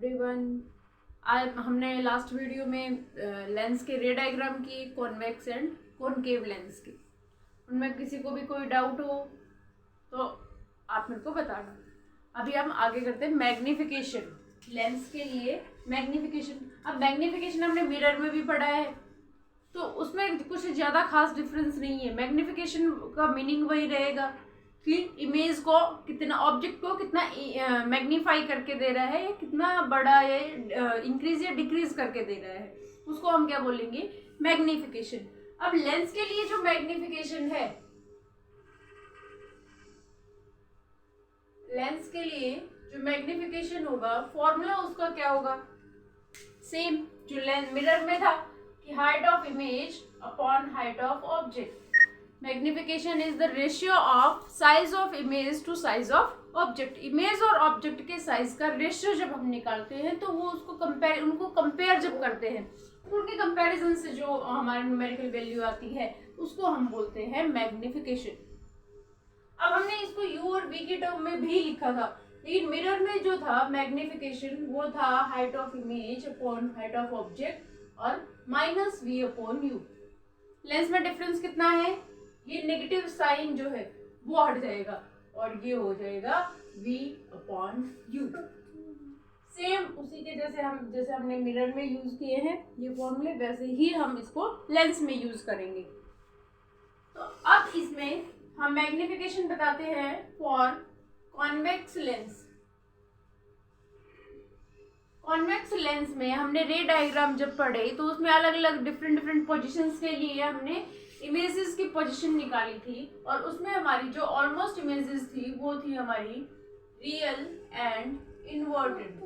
Everyone. आज हमने last video में लेंस के रे डायग्राम की, कॉन्वेक्स एंड कॉनकेव लेंस की। उनमें किसी को भी कोई डाउट हो तो आप मेरे को बताना। अभी हम आगे करते हैं मैग्निफिकेशन। लेंस के लिए मैग्निफिकेशन, अब मैग्निफिकेशन हमने मिरर में भी पढ़ा है तो उसमें कुछ ज़्यादा खास डिफरेंस नहीं है। मैग्निफिकेशन का मीनिंग वही रहेगा कि इमेज को कितना, ऑब्जेक्ट को कितना मैग्नीफाई करके दे रहा है, या कितना बड़ा ये इंक्रीज या डिक्रीज करके दे रहा है, उसको हम क्या बोलेंगे, मैग्निफिकेशन। अब लेंस के लिए जो मैग्निफिकेशन है, लेंस के लिए जो मैग्निफिकेशन होगा, फॉर्मूला उसका क्या होगा, सेम जो लेंस मिरर में था कि height of image upon height of object. Magnification is the ratio of size of image to size of object. Image और ऑब्जेक्ट के साइज का रेशियो जब हम निकालते हैं तो वो उसको उनको कंपेयर जब करते हैं, उनके कंपैरिजन से जो हमारी न्यूमेरिकल वैल्यू आती है उसको हम बोलते हैं मैग्निफिकेशन। अब हमने इसको यू और वी की टर्म में भी लिखा था, लेकिन मिरर में जो था मैग्निफिकेशन वो था height of image upon height of object और minus v upon u. Lens में डिफरेंस कितना है, ये नेगेटिव साइन जो है वो हट जाएगा और ये हो जाएगा v अपॉन यू। सेम उसी के जैसे हमने मिरर में यूज किए हैं ये फॉर्मूले, वैसे ही हम इसको लेंस में यूज करेंगे। तो अब इसमें हम मैग्निफिकेशन बताते हैं for convex lens. Convex lens में हमने रे डायग्राम जब पढ़े तो उसमें अलग अलग डिफरेंट पोजीशंस के लिए हमने इमेजेस की पोजीशन निकाली थी, और उसमें हमारी जो ऑलमोस्ट इमेजेस थी वो थी हमारी रियल एंड इन्वर्टेड।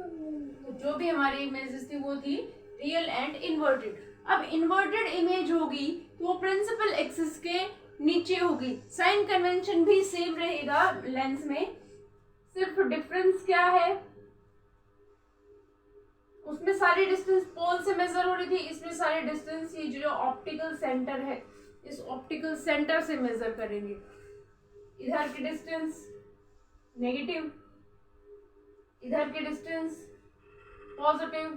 तो जो भी हमारी इमेजेस थी वो थी रियल एंड इन्वर्टेड। अब इन्वर्टेड इमेज होगी तो वो प्रिंसिपल एक्सिस के नीचे होगी। साइन कन्वेंशन भी सेम रहेगा लेंस में, सिर्फ डिफरेंस क्या है, उसमें सारी डिस्टेंस पोल से मेजर हो रही थी, इसमें सारी डिस्टेंस ये जो ऑप्टिकल सेंटर है इस ऑप्टिकल सेंटर से मेजर करेंगे। इधर की डिस्टेंस नेगेटिव, इधर की डिस्टेंस पॉजिटिव,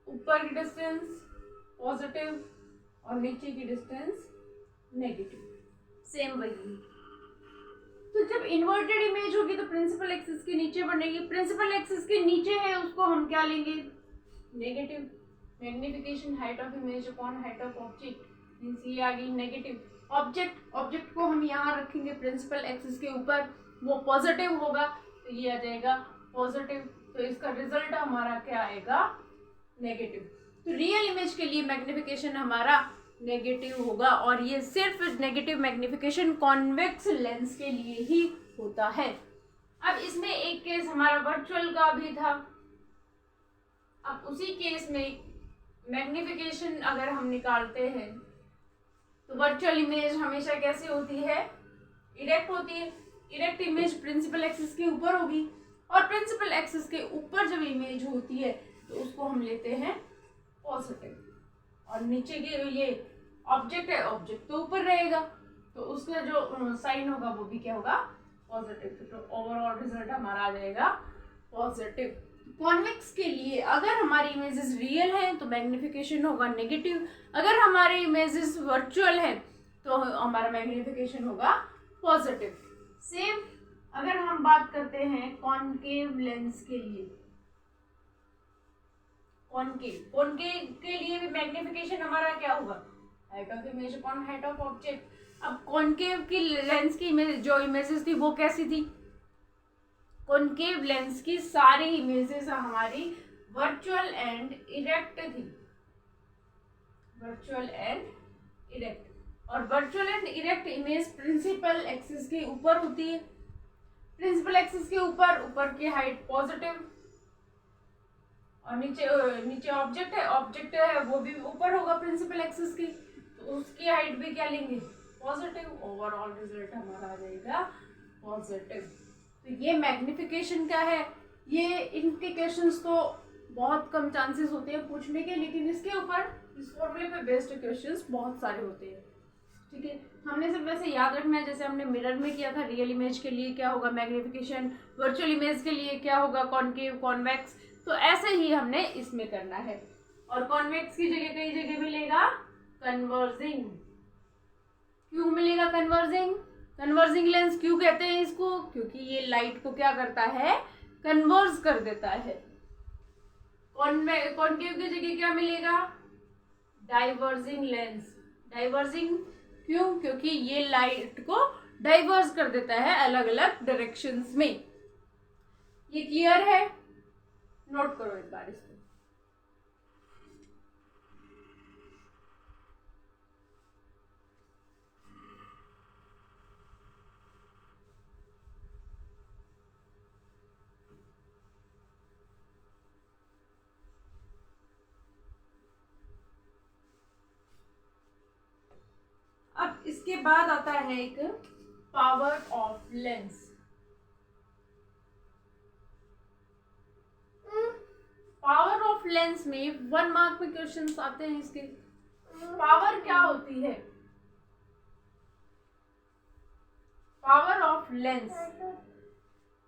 ऊपर की डिस्टेंस पॉजिटिव और नीचे की डिस्टेंस नेगेटिव, सेम वही। तो जब इन्वर्टेड इमेज होगी तो प्रिंसिपल एक्सिस के नीचे बनेगी। प्रिंसिपल एक्सिस के नीचे है उसको हम क्या लेंगे, negative. Magnification height of image upon height of object, means ये आ गई नेगेटिव। ऑब्जेक्ट को हम यहाँ रखेंगे प्रिंसिपल एक्सिस के ऊपर, वो पॉजिटिव होगा तो ये आ जाएगा पॉजिटिव। तो इसका रिजल्ट हमारा क्या आएगा, नेगेटिव। तो रियल इमेज के लिए मैग्निफिकेशन हमारा नेगेटिव होगा, और ये सिर्फ नेगेटिव मैग्निफिकेशन कॉन्वेक्स लेंस के लिए ही होता है। अब इसमें एक केस हमारा वर्चुअल का भी था। अब उसी केस में मैग्निफिकेशन अगर हम निकालते हैं तो वर्चुअल इमेज हमेशा कैसे होती है, इरेक्ट होती है। इरेक्ट इमेज प्रिंसिपल एक्सिस के ऊपर होगी, और प्रिंसिपल एक्सिस के ऊपर जब इमेज होती है तो उसको हम लेते हैं पॉजिटिव, और नीचे के ये ऑब्जेक्ट है, ऑब्जेक्ट तो ऊपर रहेगा तो उसका जो साइन होगा वो भी क्या होगा, पॉजिटिव। तो ओवरऑल रिजल्ट हमारा आ जाएगा पॉजिटिव। कॉन्वेक्स के लिए अगर हमारी इमेजेस रियल हैं तो मैग्निफिकेशन होगा नेगेटिव, अगर हमारे इमेजेस वर्चुअल है तो हमारा मैग्निफिकेशन होगा पॉजिटिव। सेम अगर हम बात करते हैं कॉनकेव लेंस के लिए, कॉनकेव के लिए भी मैग्निफिकेशन हमारा क्या होगा, height of image upon height of object. अब कॉनकेव की लेंस की जो इमेजेस थी वो कैसी थी, कॉनकेव लेंस की सारी इमेजेस हमारी वर्चुअल एंड इरेक्ट थी, वर्चुअल एंड इरेक्ट। और virtual and erect image principal axis के ऊपर होती है। प्रिंसिपल एक्सिस के ऊपर की हाइट पॉजिटिव, और नीचे ऑब्जेक्ट है वो भी ऊपर होगा प्रिंसिपल एक्सिस की, तो उसकी हाइट भी क्या लेंगे, पॉजिटिव। ओवरऑल रिजल्ट हमारा आ जाएगा पॉजिटिव। तो ये मैग्निफिकेशन का है। ये इनके क्वेश्चंस तो बहुत कम चांसेस होते हैं पूछने के, लेकिन इसके ऊपर इस फॉर्मूले पे बेस्ड क्वेश्चंस बहुत सारे होते हैं। ठीक है, हमने सिर्फ वैसे याद रखना है, जैसे हमने मिरर में किया था, रियल इमेज के लिए क्या होगा मैग्निफिकेशन, वर्चुअल इमेज के लिए क्या होगा कॉनकेव, कॉन्वेक्स, तो ऐसे ही हमने इसमें करना है। और कॉन्वेक्स की जगह कई जगह मिलेगा कन्वर्जिंग। क्यों मिलेगा कन्वर्जिंग? कन्वर्जिंग लेंस क्यों कहते हैं इसको? क्योंकि ये लाइट को क्या करता है, कन्वर्ज कर देता है। कॉन्केव की जगह क्या मिलेगा? Diverging lens. डाइवर्जिंग क्यों? क्योंकि ये लाइट को डाइवर्ज कर देता है अलग अलग डायरेक्शंस में। ये क्लियर है? नोट करो एक बार इसको। अब इसके बाद आता है एक power of lens. Power of lens में 1 मार्क में क्वेश्चंस आते हैं इसके। पावर क्या होती है? पावर ऑफ लेंस,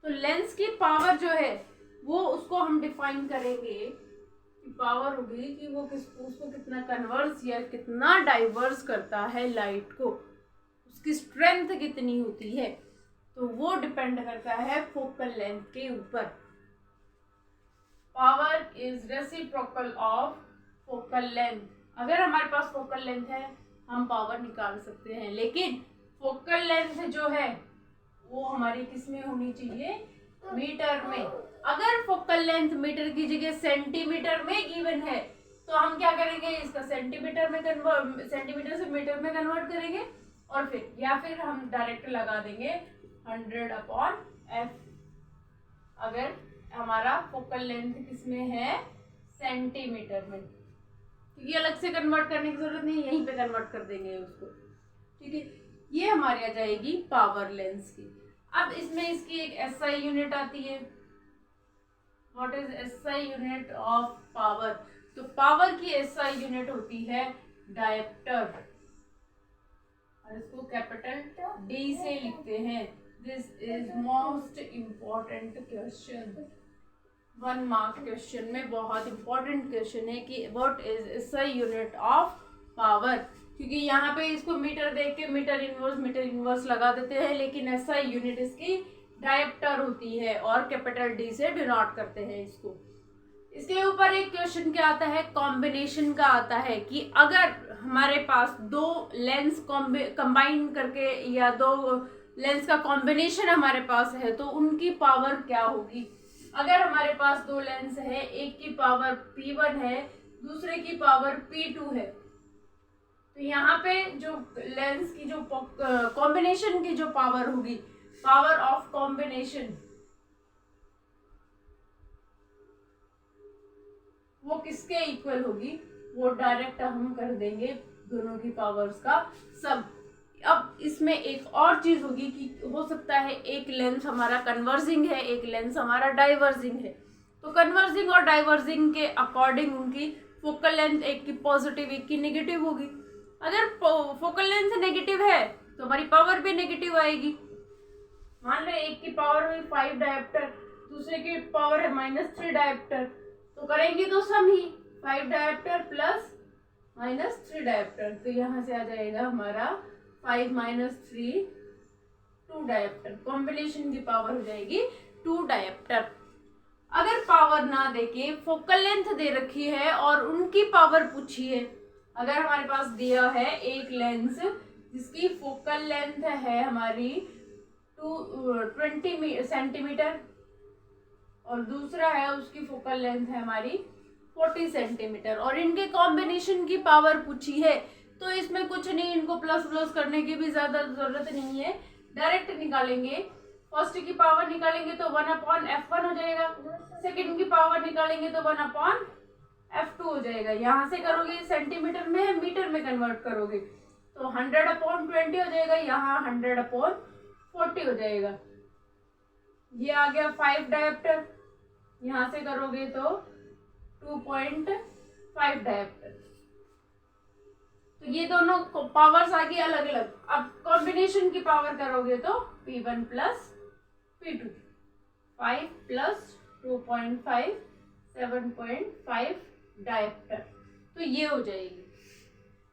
तो लेंस की पावर जो है वो उसको हम डिफाइन करेंगे कि पावर होगी कि वो उसको कितना कन्वर्स या कितना डाइवर्स करता है लाइट को, उसकी स्ट्रेंथ कितनी होती है, तो वो डिपेंड करता है फोकल लेंथ के ऊपर। Power is reciprocal of focal length. अगर हमारे पास फोकल लेंथ है हम पावर निकाल सकते हैं, लेकिन फोकल लेंथ जो है वो हमारी किस में होनी चाहिए? मीटर में। अगर फोकल लेंथ मीटर की जगह सेंटीमीटर में गिवन है तो हम क्या करेंगे, इसका सेंटीमीटर से मीटर में कन्वर्ट करेंगे और फिर हम डायरेक्ट लगा देंगे 100/f। अगर हमारा फोकल लेंथ किस में है? सेंटीमीटर में। क्योंकि अलग से कन्वर्ट करने की जरूरत नहीं, यहीं पे कन्वर्ट कर देंगे उसको। ठीक है, ये हमारी आ जाएगी पावर लेंस की। अब इसमें इसकी एक एसआई यूनिट आती है। What is SI unit of power? तो पावर की एसआई यूनिट होती है डायप्टर, और इसको कैपिटल डी से लिखते हैं। This is most important question, 1 mark question में बहुत इंपॉर्टेंट क्वेश्चन है कि what is SI unit of power. क्योंकि यहाँ पे इसको मीटर देख के मीटर इनवर्स लगा देते हैं, लेकिन एसआई यूनिट इसकी डायप्टर होती है और कैपिटल डी से डिनोट करते हैं इसको। इसके ऊपर एक क्वेश्चन क्या आता है? कॉम्बिनेशन का आता है कि अगर हमारे पास 2 लेंस कंबाइन करके या 2 लेंस का कॉम्बिनेशन हमारे पास है तो उनकी पावर क्या होगी। अगर हमारे पास 2 लेंस है, एक की पावर P1 है, दूसरे की पावर P2 है, तो यहाँ पे जो लेंस की जो कॉम्बिनेशन की जो पावर होगी, पावर ऑफ कॉम्बिनेशन, वो किसके इक्वल होगी? वो डायरेक्ट हम कर देंगे दोनों की पावर्स का सब। अब इसमें एक और चीज होगी कि हो सकता है एक लेंस हमारा कन्वर्जिंग है, एक लेंस हमारा डाइवर्जिंग है, तो कन्वर्जिंग और डाइवर्जिंग के अकॉर्डिंग उनकी फोकल लेंथ एक की पॉजिटिव एक की नेगेटिव होगी। अगर फोकल लेंथ नेगेटिव है तो हमारी पावर भी नेगेटिव आएगी। मान लो एक की पावर हुई 5 डायप्टर, दूसरे की पावर है -3 डायप्टर, तो करेंगे तो सम ही 5 डायप्टर प्लस -3 डायप्टर, तो यहाँ से आ जाएगा हमारा 5 - 3 2 डायप्टर। कॉम्बिनेशन की पावर हो जाएगी 2 डायप्टर। अगर पावर ना देके फोकल लेंथ दे रखी है और उनकी पावर पूछी है, अगर हमारे पास दिया है एक लेंस जिसकी फोकल लेंथ है हमारी 20 सेंटीमीटर और दूसरा है उसकी फोकल लेंथ है हमारी 40 सेंटीमीटर, और इनके कॉम्बिनेशन की पावर पूछी है, तो इसमें कुछ नहीं, इनको प्लस प्लस करने की भी ज्यादा जरूरत नहीं है, डायरेक्ट निकालेंगे। फर्स्ट की पावर निकालेंगे तो 1/f1 हो जाएगा, सेकंड की पावर निकालेंगे तो 1/f2 हो जाएगा। यहाँ से करोगे सेंटीमीटर में मीटर में कन्वर्ट करोगे तो 100/20 हो जाएगा, यहाँ 100/40 हो जाएगा। ये आ गया 5 डायप्टर, यहाँ से करोगे तो 2.5 डायप्टर। तो ये दोनों पावर्स आ गई अलग अलग। अब कॉम्बिनेशन की पावर करोगे तो P1 + P2, 5 + 2.5 7.5 डायप्टर। तो ये हो जाएगी।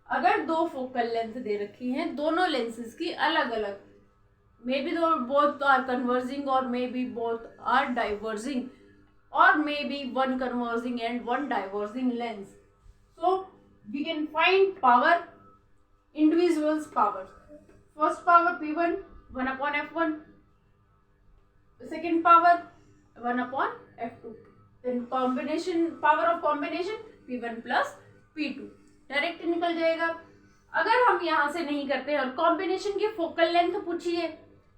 अगर दो फोकल लेंथ दे रखी हैं दोनों लेंसेज की अलग अलग, maybe both are converging और maybe both are diverging or maybe one converging and one diverging lens. So we can find power, individuals power. First power P1 1 upon F1, second power 1 upon F2, then combination power of combination P1 plus P2 direct निकल जाएगा। अगर हम यहाँ से नहीं करते और combination की फोकल लेंथ पूछिए,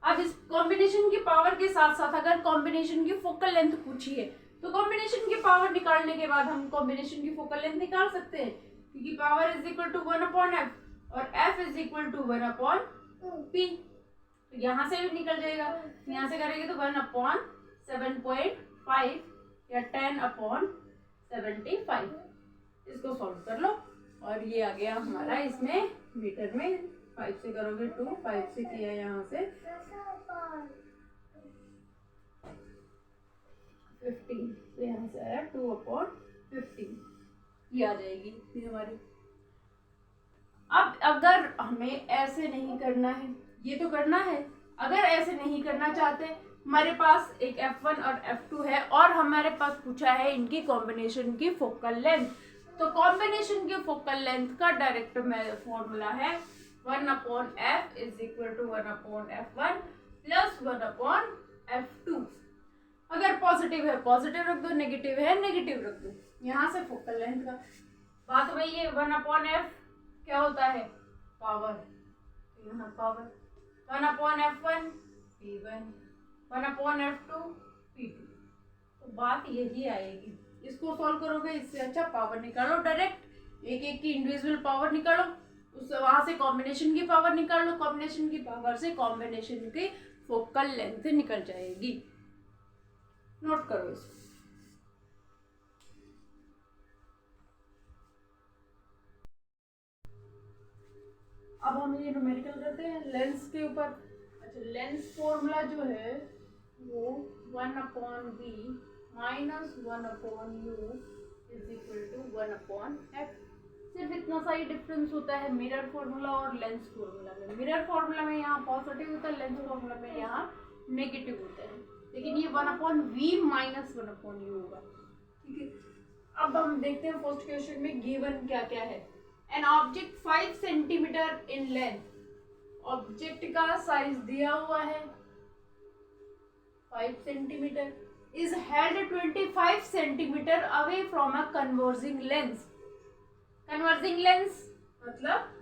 अब इस कॉम्बिनेशन की पावर के साथ साथ अगर कॉम्बिनेशन की फोकल लेंथ पूछिए तो कॉम्बिनेशन की पावर निकालने के बाद हम कॉम्बिनेशन की फोकल लेंथ निकाल सकते हैं, क्योंकि power is equal to 1 upon f और f is equal to 1 upon p. तो यहाँ से भी निकल जाएगा। यहाँ से करेंगे तो 1 अपॉन 7.5 या 10 अपॉन 75। इसको सॉल्व कर लो और ये आ गया हमारा इसमें मीटर में। 5 से करोगे 2, 5 से किया यहाँ से 15, तो यहाँ से आया 2 अपॉन 15, ये आ जाएगी ये हमारी। अब अगर हमें ऐसे नहीं करना है, ये तो करना है, अगर ऐसे नहीं करना चाहते, हमारे पास एक F1 और F2 है और हमारे पास पूछा है इनकी कॉम्बिनेशन की फोकल लेंथ, तो कॉम्बिनेशन की फोकल लेंथ का डायरेक्ट फॉर्मूला है 1 upon F is equal to 1 upon F1 plus 1 upon F2। अगर पॉजिटिव है पॉजिटिव रख दो, नेगेटिव है नेगेटिव रख दो। यहाँ से फोकल लेंथ का बात वही है। 1 अपॉन एफ क्या होता है? पावर। यहाँ power 1 upon F1 P1, 1 upon F2 P2। तो बात यही आएगी। इसको सॉल्व करोगे, इससे अच्छा पावर निकालो डायरेक्ट, एक एक की इंडिविजुअल पावर निकालो, उस वहां से कॉम्बिनेशन की पावर निकाल लो, कॉम्बिनेशन की पावर से कॉम्बिनेशन की फोकल लेंथ निकल जाएगी। नोट करो इसको। अब हम ये न्यूमेरिकल करते हैं लेंस के ऊपर। अच्छा, लेंस फॉर्मूला जो है वो 1 upon v minus 1 upon u is equal to 1 upon F. सिर्फ इतना सा ही डिफरेंस होता है मिरर फॉर्मूला और लेंस फॉर्मूला में। मिरर फॉर्मूला में यहाँ पॉजिटिव होता है, लेंस फॉर्मूला में यहाँ नेगेटिव होता है, लेकिन ये 1 upon v minus 1 upon u होगा। ठीक है, अब हम देखते हैं फर्स्ट क्वेश्चन में गिवन क्या क्या है। An object 5 centimetre in length, object का साइज दिया हुआ है 5 centimetre, is held 25 centimetre away from a converging lens. Converging lens मतलब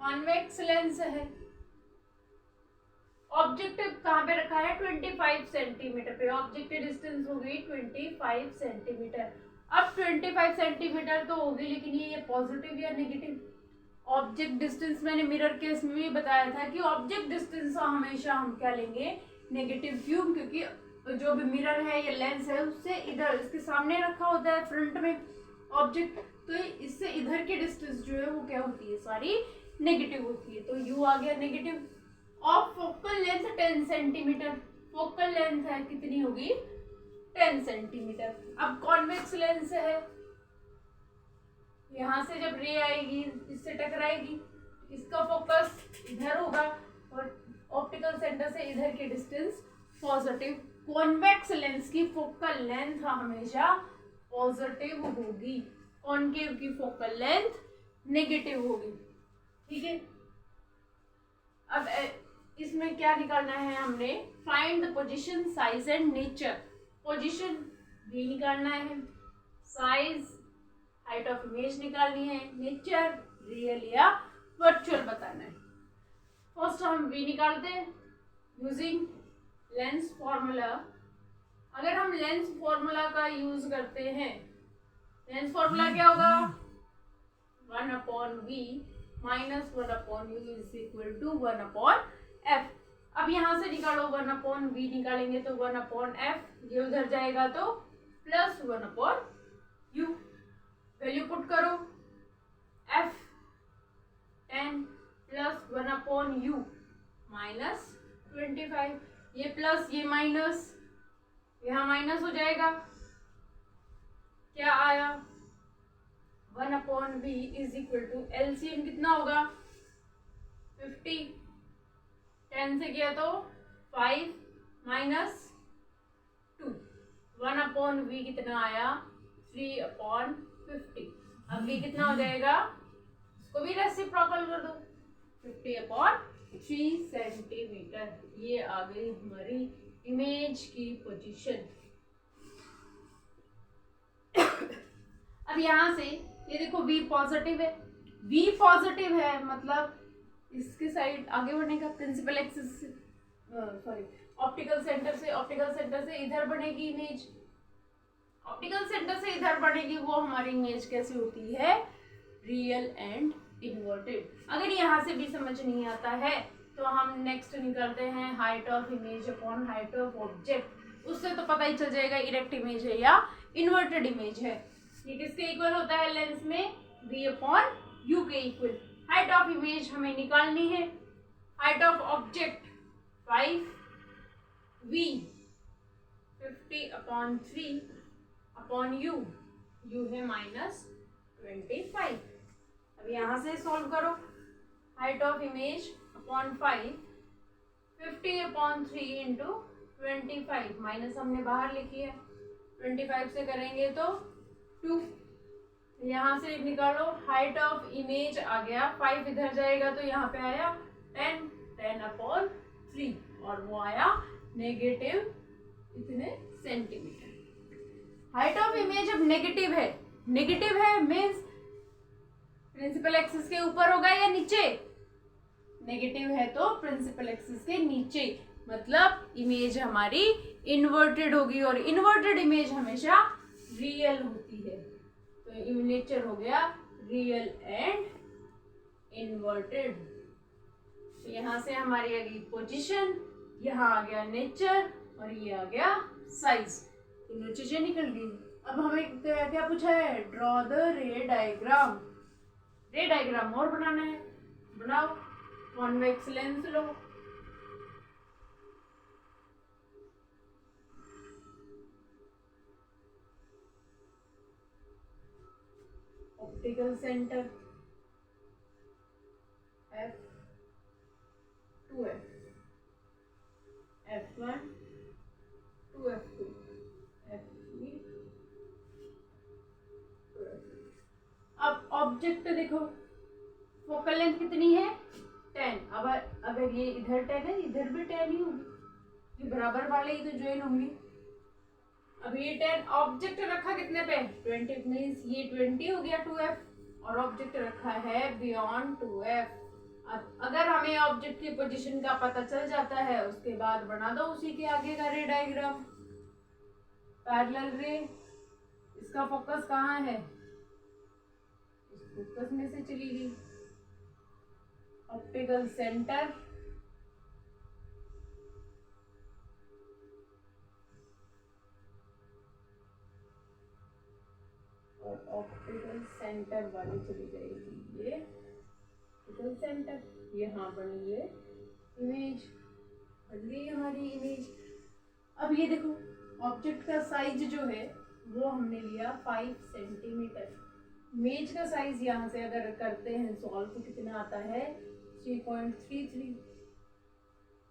कॉन्वेक्स लेंस है। ऑब्जेक्ट कहाँ पे रखा है? 25 सेंटीमीटर पे। ऑब्जेक्ट डिस्टेंस हो गई 25 सेंटीमीटर। अब 25 सेंटीमीटर तो होगी, लेकिन ये पॉजिटिव या नेगेटिव? ऑब्जेक्ट डिस्टेंस मैंने मिरर केस में भी बताया था कि ऑब्जेक्ट डिस्टेंस हमेशा हम क्या लेंगे? नेगेटिव। क्यों? क्योंकि जो भी मिरर है या लेंस है उससे इधर इसके सामने रखा होता है फ्रंट में ऑब्जेक्ट, तो इससे इधर की डिस्टेंस जो है वो क्या होती है? सारी नेगेटिव होती है। तो यू आ गया negative. Of focal length 10 centimetre. Focal length है कितनी होगी? 10 सेंटीमीटर। अब कॉन्वेक्स लेंस है, यहां से जब रे आएगी इससे टकराएगी, इसका फोकस इधर होगा और ऑप्टिकल सेंटर से इधर की डिस्टेंस पॉजिटिव। कॉन्वेक्स लेंस की फोकल लेंथ हमेशा पॉजिटिव होगी, कॉनकेव की फोकल लेंथ नेगेटिव होगी। ठीक है, अब इसमें क्या निकालना है हमने? Find the position, size and nature. Position भी निकालना है, साइज हाइट ऑफ इमेज निकालनी है, नेचर रियल या वर्चुअल बताना है। फर्स्ट हम वी निकालते हैं यूजिंग लेंस फॉर्मूला। अगर हम लेंस फॉर्मूला का यूज करते हैं, लेंस फॉर्मूला क्या होगा? 1 upon v minus 1 upon u is equal to 1 upon F. अब यहां से निकालो 1 अपॉन वी निकालेंगे तो 1 अपॉन एफ, ये उधर जाएगा तो plus 1 upon u. Value put करो, f 10 plus 1 upon u minus 25। ये प्लस ये माइनस, यहाँ माइनस हो जाएगा, क्या आया 1/v is equal to LCM कितना होगा 50, 10 से किया तो 5 माइनस 2, 1/v कितना आया 3/50। अब v कितना हो जाएगा, इसको भी रेसिप्रोकल कर दो 50/3 सेंटीमीटर। ये आ गई हमारी इमेज की पोजीशन। अब यहाँ से ये देखो v पॉजिटिव है, v पॉजिटिव है मतलब इसके साइड आगे बढ़ने का principal axis sorry optical centre से इधर बढ़ेगी इमेज, ऑप्टिकल सेंटर से इधर बढ़ेगी, वो हमारी इमेज कैसे होती है रियल एंड इन्वर्टेड। अगर यहाँ से भी समझ नहीं आता है तो हम नेक्स्ट निकालते हैं height of image upon height of object, उससे तो पता ही चल जाएगा इरेक्ट इमेज है या इन्वर्टेड इमेज है। ये किसके इक्वल होता है लेंस में v/u के इक्वल। हाइट ऑफ इमेज हमें निकालनी है, height of object 5v 50/3 upon u है -25। अब यहाँ से सॉल्व करो, height of image upon 5 50/3 into 25, minus हमने बाहर लिखी है 25 से करेंगे तो 2, यहाँ से निकालो हाइट ऑफ इमेज आ गया 5 इधर जाएगा तो यहाँ पे आया 10/3 और वो आया नेगेटिव इतने सेंटीमीटर। हाइट ऑफ इमेज अब नेगेटिव है मीन्स प्रिंसिपल एक्सिस के ऊपर होगा या नीचे, नेगेटिव है तो प्रिंसिपल एक्सिस के नीचे, मतलब इमेज हमारी इन्वर्टेड होगी और इन्वर्टेड इमेज हमेशा रियल होती है। तो नेचर हो गया रियल एंड इन्वर्टेड। तो यहाँ से हमारी आ गई पोजीशन, यहाँ आ गया नेचर और ये आ गया साइज, तीनों चीजें निकल गई। अब हमें क्या पूछा है, ड्रॉ द रे डायग्राम। रे डायग्राम और बनाना है, बनाओ। कॉन्वेक्स लेंस लो, optical centre F2F, F1 2 F2 F3 2F। अब ऑब्जेक्ट देखो, फोकल लेंथ कितनी है 10। अब अगर ये इधर 10 है इधर भी 10 ही होगी, ये बराबर वाले ही तो ज्वाइन होंगी। अब ये 10 ऑब्जेक्ट रखा कितने पे 20, मीन्स ये 20 हो गया 2F और ऑब्जेक्ट रखा है बियॉन्ड 2F। अब अगर हमें ऑब्जेक्ट की पोजीशन का पता चल जाता है उसके बाद बना दो उसी के आगे का रे डायग्राम। पैरेलल रे, इसका फोकस कहाँ है, इस फोकस में से चली गई। ऑप्टिकल सेंटर और ऑप्टिकल सेंटर वाली चली जाएगी ये ऑप्टिकल सेंटर, यहाँ बनी ये इमेज, बन गई हमारी इमेज। अब ये देखो ऑब्जेक्ट का साइज जो है वो हमने लिया 5 सेंटीमीटर। इमेज का साइज यहाँ से अगर करते हैं सॉल्व तो कितना आता है 3.33,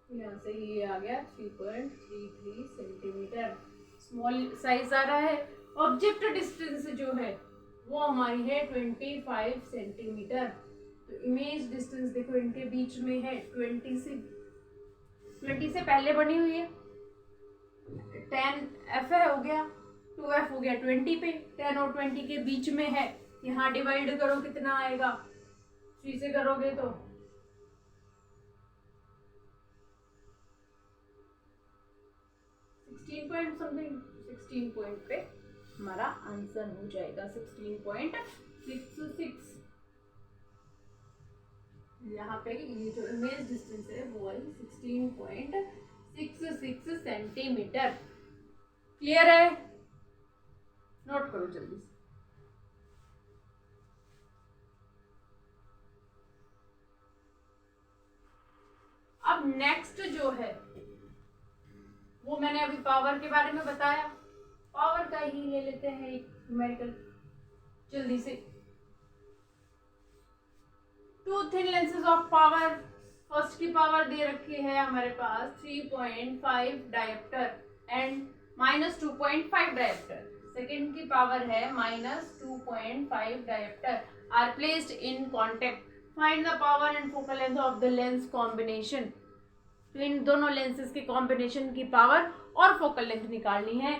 यहाँ से ये आ गया 3.33 सेंटीमीटर स्मॉल साइज आ रहा है। ऑब्जेक्ट डिस्टेंस जो है वो हमारी है 25 सेंटीमीटर। तो इमेज डिस्टेंस देखो इनके बीच में है 20 से पहले बनी हुई है 10F है हो गया, 2F हो गया 20 पे, 10 और 20 के बीच में है। यहाँ डिवाइड करो कितना आएगा, 3 से करोगे तो 16 पॉइंट समथिंग, 16 पॉइंट पे हमारा आंसर हो जाएगा 16.66। यहाँ पे ये जो इमेज डिस्टेंस है वो है 16.66 सेंटीमीटर। क्लियर है, नोट करो जल्दी से। अब नेक्स्ट जो है वो मैंने अभी पावर के बारे में बताया पावर का ही ले लेते हैं एक न्यूमेरिकल जल्दी से। Two thin lenses of power, first की पावर दे रखी है हमारे पास 3.5 डायोप्टर एंड -2.5 डायोप्टर। सेकेंड की पावर है -2.5 dioptre are placed in contact. Find the power and focal length of the lens combination. तो इन दोनों लेंसेज के कॉम्बिनेशन की पावर और फोकल लेंथ निकालनी है।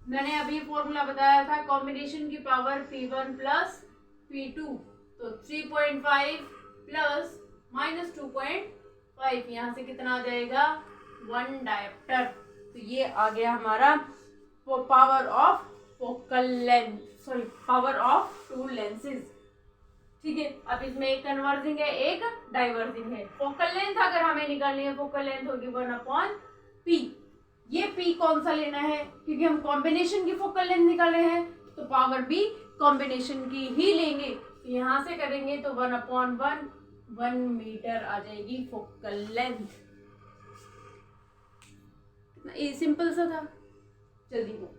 मैंने अभी फॉर्मूला बताया था, कॉम्बिनेशन की पावर P1 प्लस P2, तो 3.5 प्लस -2.5, यहाँ से कितना आ जाएगा 1 डायोप्टर। तो ये आ गया हमारा power of focal length, sorry power of to lenses. ठीक है, अब इसमें एक कन्वर्जिंग है एक डाइवर्जिंग है। फोकल लेंथ अगर हमें निकालनी है, फोकल लेंथ होगी 1/P। ये P कौन सा लेना है, क्योंकि हम कॉम्बिनेशन की फोकल लेंथ निकाल रहे हैं तो पावर भी कॉम्बिनेशन की ही लेंगे। तो यहाँ से करेंगे तो 1/1 1 मीटर आ जाएगी फोकल लेंथ। ये सिंपल सा था, जल्दी हो।